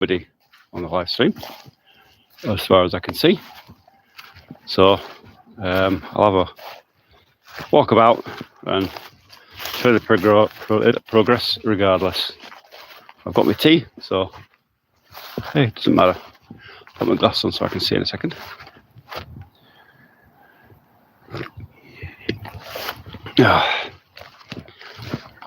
nobody on the live stream, as far as I can see. So I'll have a walk about and show the progress regardless. I've got my tea, so hey, it doesn't matter. Put my glass on so I can see in a second.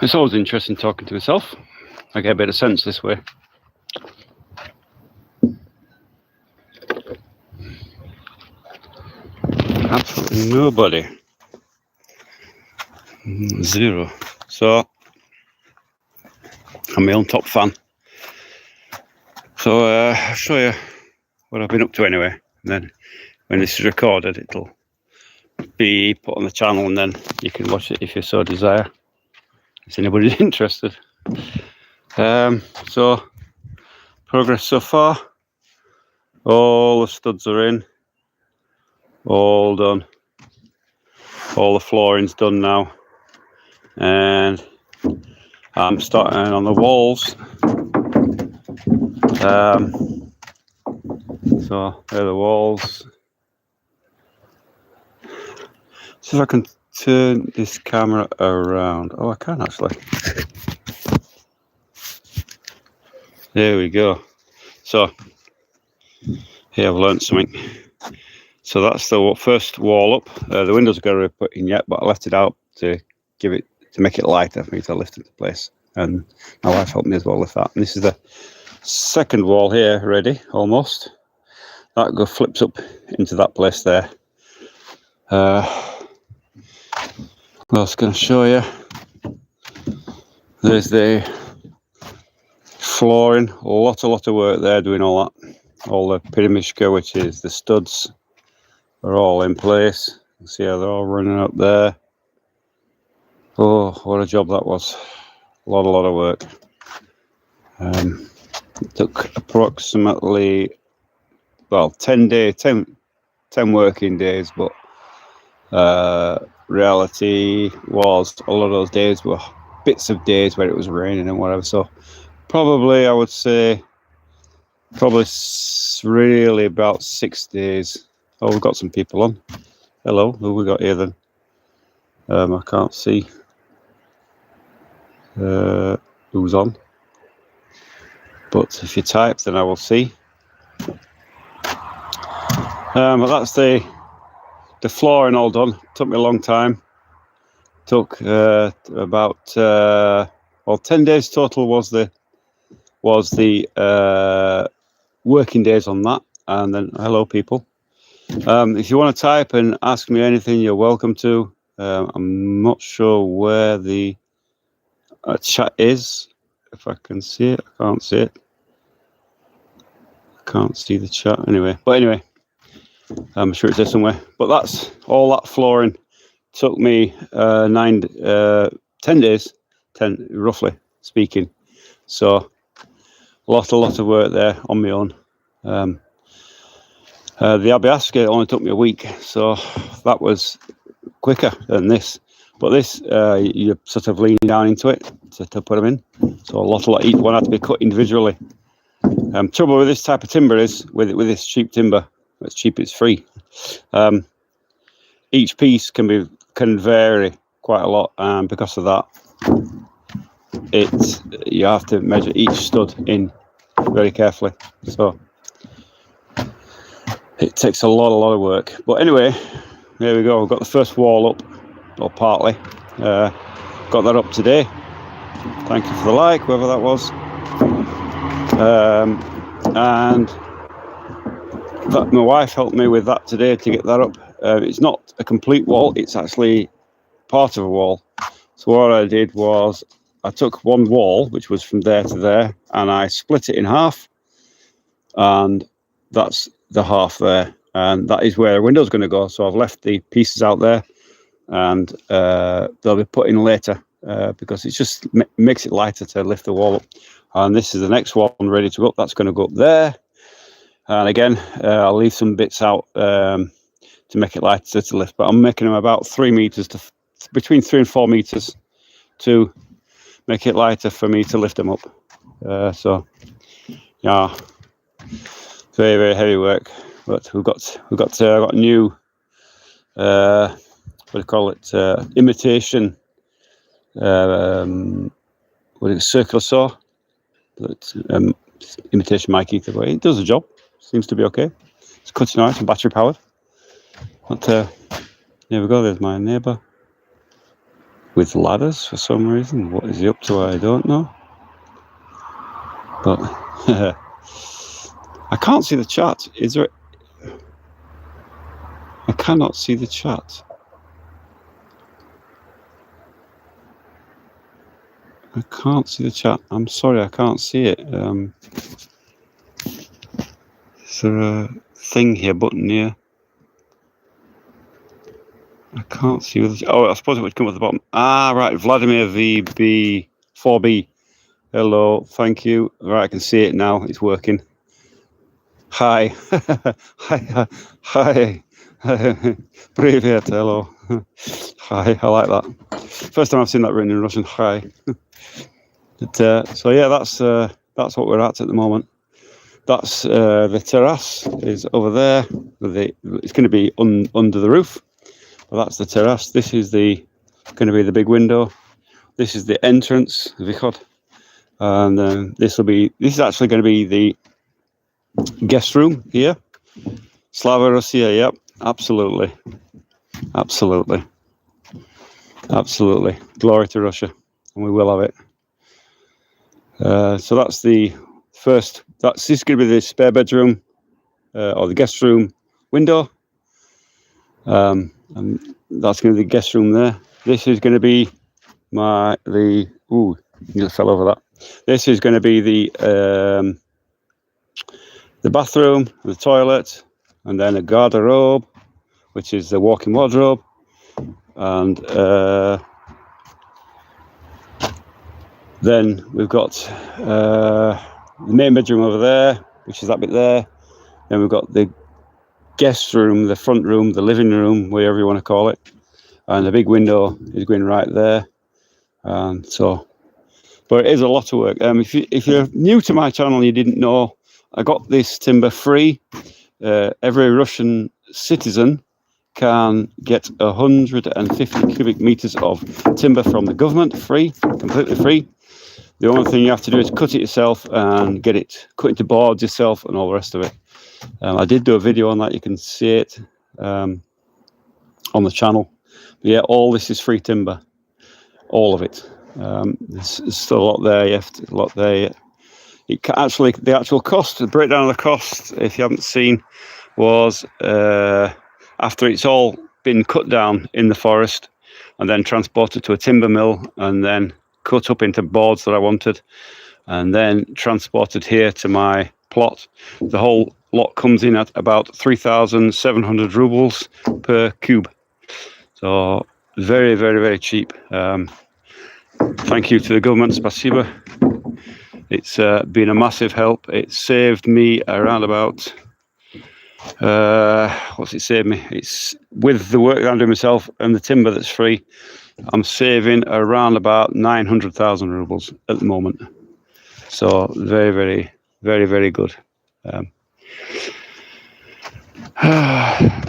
It's always interesting talking to myself. I get a bit of sense this way. Absolutely nobody. Zero. So I'm my own top fan. So I'll show you what I've been up to anyway. And then when this is recorded, it'll be put on the channel, and then you can watch it if you so desire. If anybody's interested. So progress so far. All the studs are in. All done. All the flooring's done now. And I'm starting on the walls. So there are the walls. See if I can turn this camera around. Oh, I can actually. There we go. So here I've learned something. So that's the first wall up. The windows are going to be put in yet, but I left it out to make it lighter for me to lift into place. And my wife helped me as well lift that. And this is the second wall here, ready almost. That flips up into that place there. What else can I show you? There's the flooring. A lot of work there doing all that. All the pyramidka, which is the studs, are all in place. You can see how they're all running up there. Oh, what a job that was. A lot of work. It took approximately, well, 10 working days, but reality was a lot of those days were bits of days where it was raining and whatever. So probably, I would say, really about 6 days. Oh, we've got some people on. Hello, who have we got here then? I can't see who's on, but if you type, then I will see. But that's the flooring all done. Took me a long time. Took about 10 days total was the working days on that. And then hello people. If you want to type and ask me anything, you're welcome to. I'm not sure where the chat is. If I can see it, I can't see it. I can't see the chat anyway. But anyway, I'm sure it's there somewhere. But that's all that flooring took me 10 days, 10 roughly speaking. So a lot of work there on my own. The Abiaska only took me a week, so that was quicker than this. But this, you're sort of leaning down into it to put them in. So a lot. Each one had to be cut individually. Trouble with this type of timber is, with this cheap timber, it's cheap, it's free. Each piece can vary quite a lot, and because of that, you have to measure each stud in very carefully. So it takes a lot of work. But anyway, there we go. We've got the first wall up, or partly. Got that up today. Thank you for the like, whoever that was. And that my wife helped me with that today to get that up. It's not a complete wall, it's actually part of a wall. So what I did was I took one wall, which was from there to there, and I split it in half, and that's the half there, and that is where the window's going to go. So I've left the pieces out there, and they'll be put in later because it just makes it lighter to lift the wall up. And this is the next one ready to go up. That's going to go up there, and again I'll leave some bits out to make it lighter to lift, but I'm making them about 3 meters to between 3 and 4 meters to make it lighter for me to lift them up. So Yeah, very, very heavy work. But we've got new what do you call it? Imitation circular saw. But imitation mic either way. It does the job. Seems to be okay. It's cutting out and battery powered. But there we go. There's my neighbour with ladders for some reason. What is he up to? I don't know. But I can't see the chat. Is there? I cannot see the chat. I can't see the chat. I'm sorry, I can't see it. Is there a thing here, button here? I can't see. Oh, I suppose it would come at the bottom. Ah, right. Vladimir VB 4B. Hello, thank you. Right, I can see it now. It's working. Hi. Hi. Hi. Привет. Hello. Hi. I like that. First time I've seen that written in Russian. Hi. But, so yeah, that's what we're at the moment. That's the terrace is over there. It's going to be under the roof. Well, that's the terrace. This is going to be the big window. This is the entrance, Vychod. And this is actually going to be the guest room here. Slava Russia, yep, absolutely. Absolutely. Absolutely. Glory to Russia. And we will have it. So that's the first, this is going to be the spare bedroom or the guest room window. And that's going to be the guest room there. This is going to be you just fell over that. This is going to be the bathroom, the toilet, and then a garderobe, which is the walk-in wardrobe, and then we've got the main bedroom over there, which is that bit there. Then we've got the guest room, the front room, the living room, whatever you want to call it, and the big window is going right there. But it is a lot of work. If you're new to my channel and you didn't know, I got this timber free. Every Russian citizen can get 150 cubic meters of timber from the government, free, completely free. The only thing you have to do is cut it yourself and get it cut into boards yourself and all the rest of it. I did do a video on that. You can see it on the channel. But yeah, all this is free timber, all of it. There's still a lot there. You have a lot there. The actual cost, the breakdown of the cost, if you haven't seen, was after it's all been cut down in the forest and then transported to a timber mill and then cut up into boards that I wanted and then transported here to my plot. The whole lot comes in at about 3,700 rubles per cube. So very, very, very cheap. Thank you to the government, spasibo. It's been a massive help. It saved me around about, what's it saved me? It's with the work that I'm doing myself and the timber that's free, I'm saving around about 900,000 rubles at the moment. So very, very, very, very good.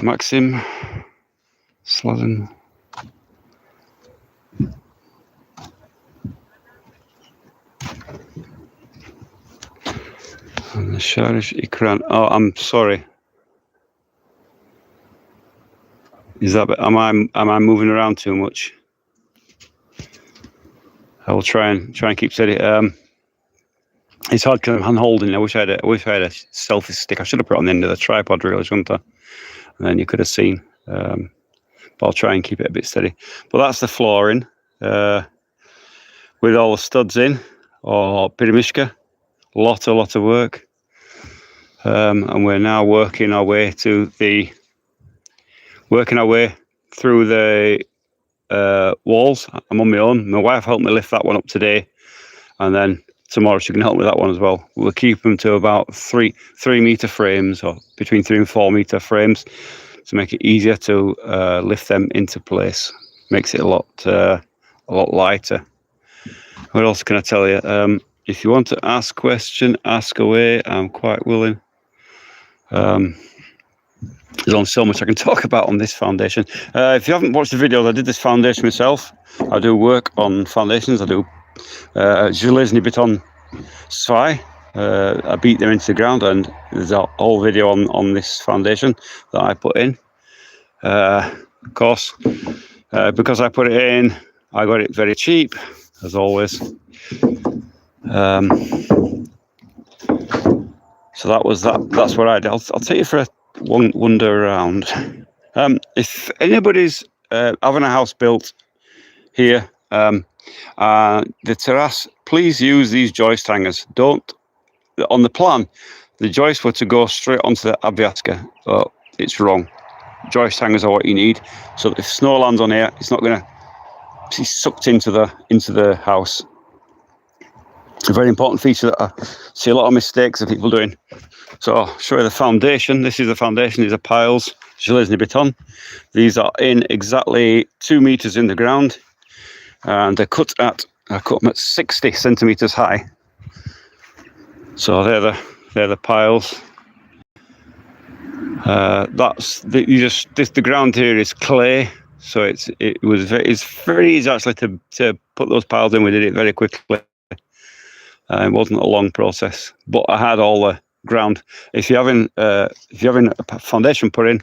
Maxim Slazen. And the Sharish Ikran. Oh, I'm sorry. Is that? Am I moving around too much? I will try and keep steady. It's hard because I'm hand holding. I wish I had a selfie stick. I should have put it on the end of the tripod, really, shouldn't I? And then you could have seen. But I'll try and keep it a bit steady. But that's the flooring with all the studs in, or piramishka. Lot of work, and we're now working our way through the walls. I'm on my own. My wife helped me lift that one up today, and then tomorrow she can help me with that one as well. We'll keep them to about 3 meter frames, or between 3 and 4 meter frames, to make it easier to lift them into place. Makes it a lot lighter. What else can I tell you? if you want to ask a question, ask away. I'm quite willing. There's only so much I can talk about on this foundation. If you haven't watched the videos, I did this foundation myself. I do work on foundations. I do железный бетон свай. I beat them into the ground, and there's a whole video on this foundation that I put in. Of course, because I put it in, I got it very cheap, as always. So that was that. That's what I did. I'll take you for a wander around. If anybody's having a house built here, the terrace, please use these joist hangers. Don't. On the plan, the joists were to go straight onto the obviatka, but it's wrong. Joist hangers are what you need, so that if snow lands on here, it's not going to be sucked into the house. It's a very important feature that I see a lot of mistakes of people doing. So I'll show you the foundation. This is the foundation. These are piles, железный beton. These are in exactly 2 meters in the ground, and I cut them at 60 centimeters high. So they're the piles. The ground here is clay, so it's very easy actually to put those piles in. We did it very quickly. It wasn't a long process, but I had all the ground. If you're having a foundation put in,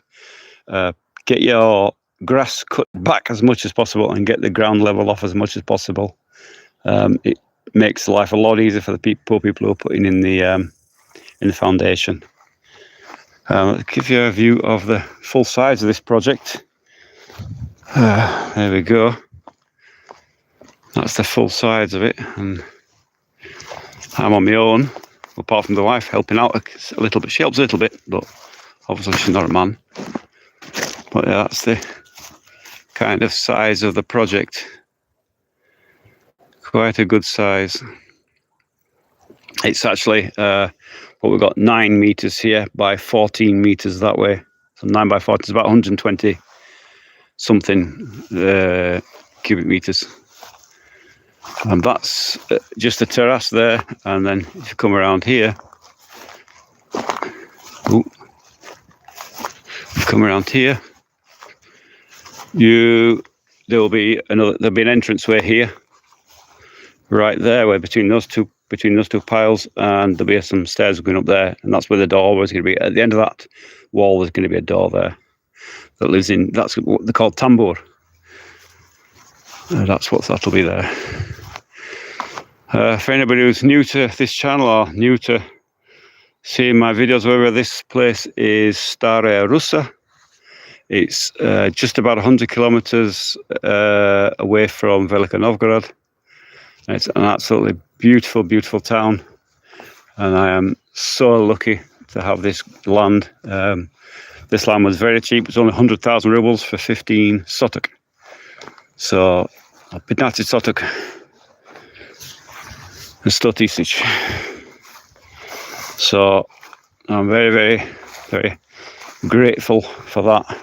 get your grass cut back as much as possible and get the ground level off as much as possible. It makes life a lot easier for the poor people who are putting in the foundation. I'll give you a view of the full size of this project. There we go. That's the full size of it, and I'm on my own, apart from the wife helping out a little bit. She helps a little bit, but obviously she's not a man. But yeah, that's the kind of size of the project. Quite a good size. It's actually, we've got 9 meters here by 14 meters that way. So 9 by 14 is about 120 something cubic meters. And that's just a terrace there. And then if you come around here, there'll be an entranceway here, right there, where between those two piles, and there'll be some stairs going up there, and that's where the door was going to be. At the end of that wall, there's going to be a door there that lives in. That's what they're called tambur. That'll be there. For anybody who's new to this channel or new to seeing my videos, wherever, this place is Staraya Russa. It's just about 100 kilometers away from Velika Novgorod. It's an absolutely beautiful, beautiful town, and I am so lucky to have this land. This land was very cheap. It was only 100,000 rubles for 15 sotok. So, 15 sotok. 100 тысяч. So I'm very, very, very grateful for that.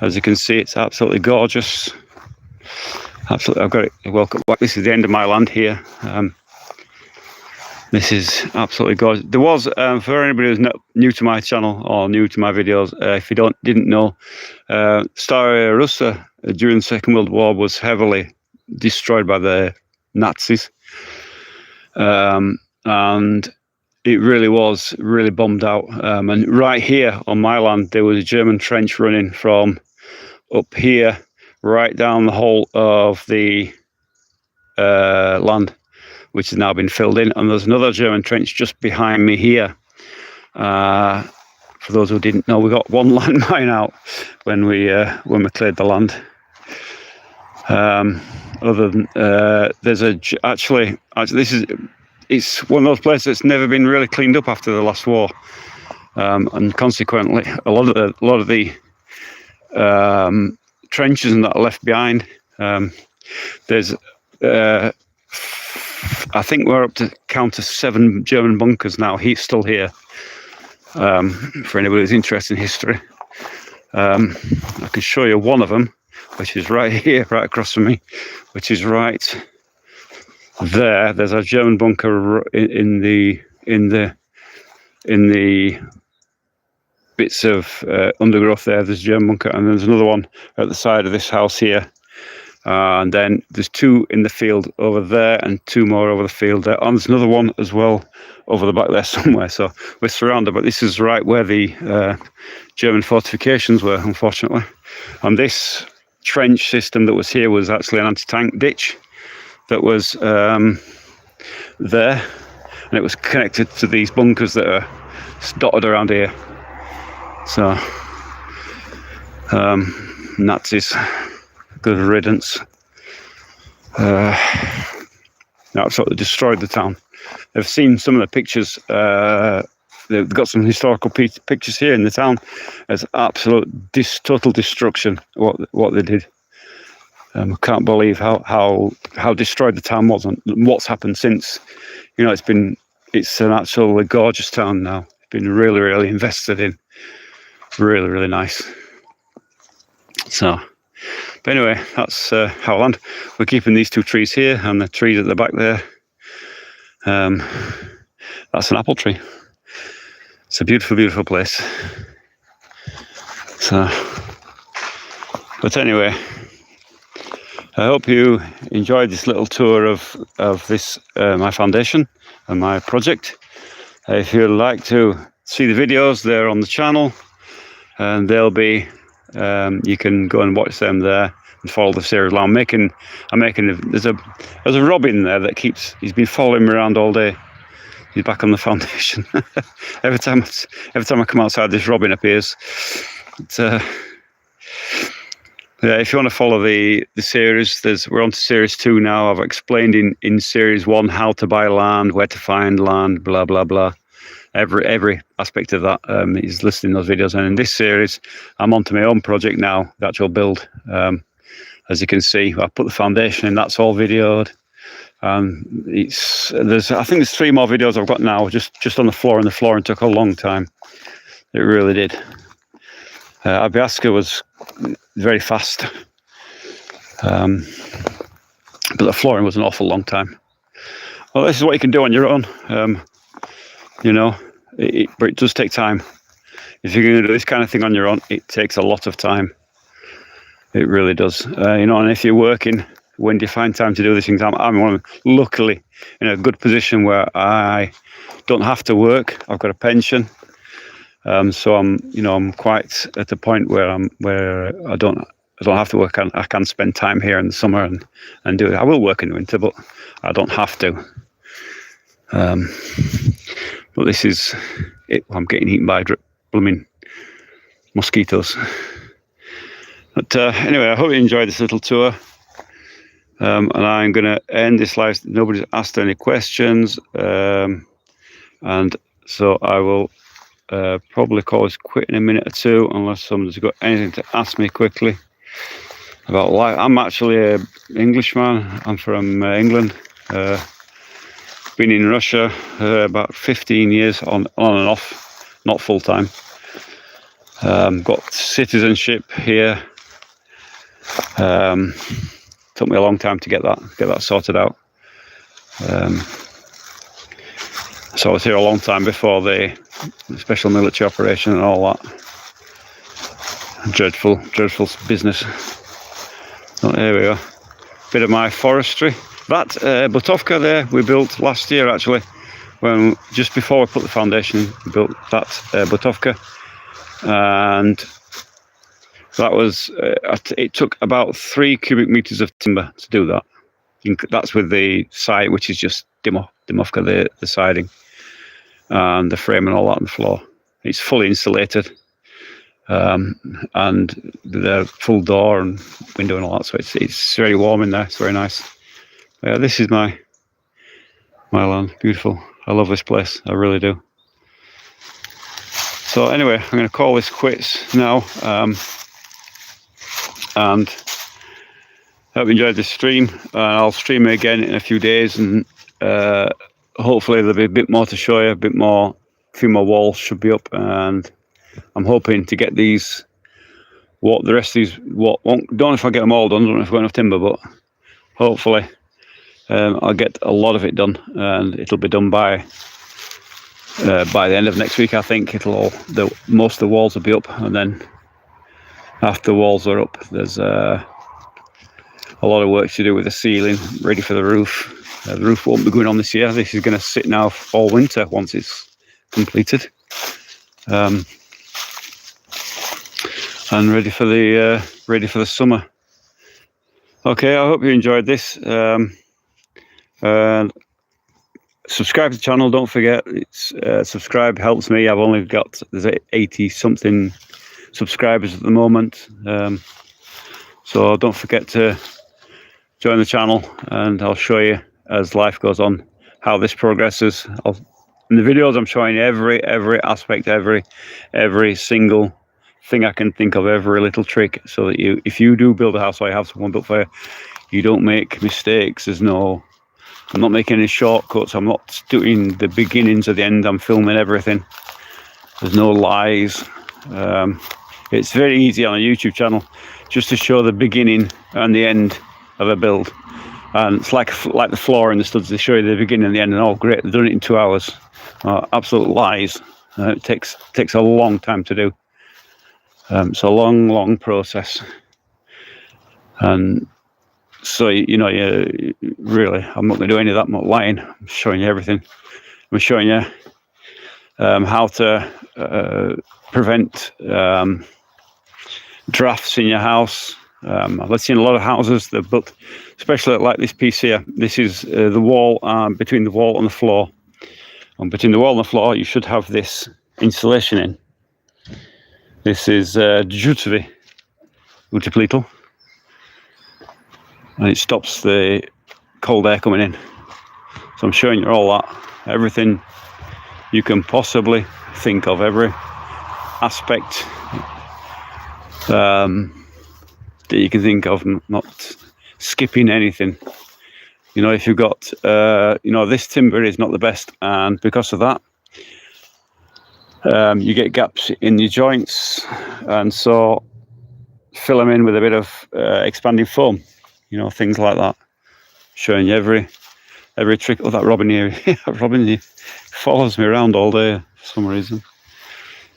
As you can see, it's absolutely gorgeous. Absolutely, I've got it. Welcome back. This is the end of my land here. This is absolutely gorgeous. There was, for anybody who's not new to my channel or new to my videos, if you didn't know, Staraya Russa during the Second World War was heavily destroyed by the Nazis. And it really was really bombed out. And right here on my land, there was a German trench running from up here right down the whole of the land, which has now been filled in. And there's another German trench just behind me here. For those who didn't know, we got one landmine out when we cleared the land. Other than actually it's one of those places that's never been really cleaned up after the last war, and consequently a lot of the trenches and that are left behind. There's I think we're up to count of 7 German bunkers now. He's still here. For anybody who's interested in history, I can show you one of them, which is right here, right across from me, which is right there's a German bunker in the bits of undergrowth there. There's a German bunker, and there's another one at the side of this house here. And then there's 2 in the field over there and 2 more over the field there. And there's another one as well over the back there somewhere. So we're surrounded, but this is right where the German fortifications were, unfortunately. And this trench system that was here was actually an anti-tank ditch that was there. And it was connected to these bunkers that are dotted around here. So, Nazis. Good riddance. Absolutely destroyed the town. I've seen some of the pictures. They've got some historical pictures here in the town. It's absolute total destruction. What they did. I can't believe how destroyed the town was and what's happened since. You know, it's an absolutely gorgeous town now. It's been really, really invested in. Really, really nice. So. But anyway, that's Howland. We're keeping these 2 trees here and the trees at the back there. That's an apple tree. It's a beautiful, beautiful place. So, but anyway, I hope you enjoyed this little tour of this my foundation and my project. If you'd like to see the videos, they're on the channel, and they'll be. You can go and watch them there and follow the series along. There's a robin there that he's been following me around all day. He's back on the foundation. every time I come outside, this robin appears. Yeah, if you want to follow the series, we're on to series 2 now. I've explained in series 1 how to buy land, where to find land, blah blah blah. Every aspect of that is listed in those videos. And in this series, I'm onto my own project now, the actual build. As you can see, I put the foundation in. That's all videoed. I think there's 3 more videos I've got now, just on the floor, and the flooring took a long time. It really did. Abiaska was very fast, but the flooring was an awful long time. Well, this is what you can do on your own. You know, but it does take time. If you're going to do this kind of thing on your own, it takes a lot of time. It really does. You know, and if you're working, when do you find time to do these things? I'm luckily in a good position where I don't have to work. I've got a pension, so I'm quite at the point where I don't have to work. I can spend time here in the summer and do it. I will work in the winter, but I don't have to. But this is it. I'm getting eaten by blooming mosquitoes. But anyway, I hope you enjoyed this little tour. And I'm going to end this live. Nobody's asked any questions. And so I will probably call this quit in a minute or 2, unless somebody's got anything to ask me quickly about life. I'm actually an Englishman. I'm from England. Been in Russia about 15 years on and off, not full time. Got citizenship here. Took me a long time to get that sorted out. So I was here a long time before the special military operation and all that. Dreadful business. So there we go. Bit of my forestry. That Butovka there we built last year, actually, when just before we put the foundation in. We built that Butovka, and that was it took about 3 cubic meters of timber to do that. That's with the side, which is just Dimovka, the siding and the frame and all that on the floor. It's fully insulated, and the full door and window and all that, so it's very warm in there. It's very nice. This is my land. Beautiful. I love this place. I really do. So anyway, I'm going to call this quits now. And I hope you enjoyed this stream. I'll stream it again in a few days, and hopefully there'll be a bit more to show you. A few more walls should be up, and I'm hoping to get these. The rest of these. Don't know if I get them all done. Don't know if I've got enough timber, but hopefully I'll get a lot of it done, and it'll be done by the end of next week. I think most of the walls will be up, and then after the walls are up, there's a lot of work to do with the ceiling, ready for the roof. The roof won't be going on this year. This is going to sit now all winter once it's completed, and ready for the summer. Okay, I hope you enjoyed this. And subscribe to the channel. Don't forget, subscribe helps me. I've only got, there's 80 something subscribers at the moment. So don't forget to join the channel, and I'll show you as life goes on how this progresses. In the videos I'm showing every aspect, every single thing I can think of, every little trick, so that if you do build a house or you have someone built for you, you don't make mistakes. I'm not making any shortcuts. I'm not doing the beginning to the end. I'm filming everything. There's no lies. It's very easy on a YouTube channel just to show the beginning and the end of a build. And it's like the floor and the studs. They show you the beginning and the end, and oh great, they've done it in 2 hours. Absolute lies. It takes a long time to do. It's a long process. And so, really, I'm not going to do any of that much lying. I'm showing you everything. I'm showing you how to prevent drafts in your house. I've seen a lot of houses that built, especially like this piece here. This is the wall, between the wall and the floor. And between the wall and the floor, you should have this insulation in. This is Jutvi Utepletel. And it stops the cold air coming in. So I'm showing you all that, everything you can possibly think of, every aspect that you can think of, not skipping anything. If you've got, this timber is not the best, and because of that, you get gaps in your joints, and so fill them in with a bit of expanding foam. Things like that. Showing you every trick. Oh, that robin here. Robin here follows me around all day for some reason.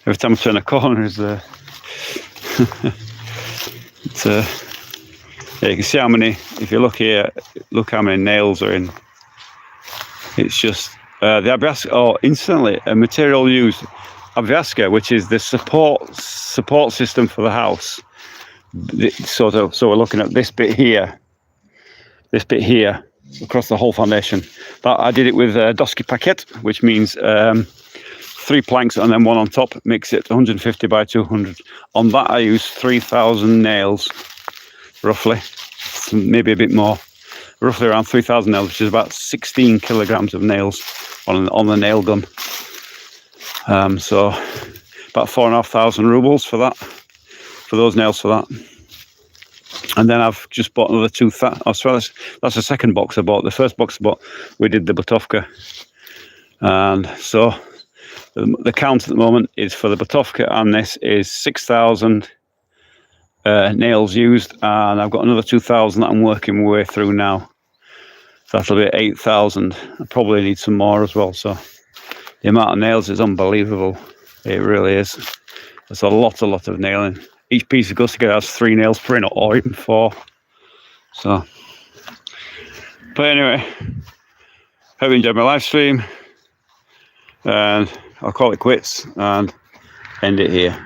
Every time I turn a corner, is there. Yeah, you can see how many. If you look here, look how many nails are in. It's just the Abiaska. Oh, instantly a material used, Abiaska, which is the support system for the house. So we're looking at this bit here. This bit here across the whole foundation. That I did it with doski paquet, which means 3 planks and then one on top, makes it 150 by 200. On that I used 3,000 nails, roughly, maybe a bit more, roughly around 3,000 nails, which is about 16 kilograms of nails on the nail gun. So about 4,500 rubles for that, for those nails for that. And then I've just bought another 2,000. Oh, sorry, that's the second box I bought. The first box I bought, we did the Butovka. And so the count at the moment is for the Butovka, and this is 6,000 nails used. And I've got another 2,000 that I'm working my way through now. So that'll be 8,000. I probably need some more as well. So the amount of nails is unbelievable. It really is. There's a lot of nailing. Each piece of gusset has 3 nails per in, or even 4. So, but anyway, hope you enjoyed my live stream, and I'll call it quits and end it here.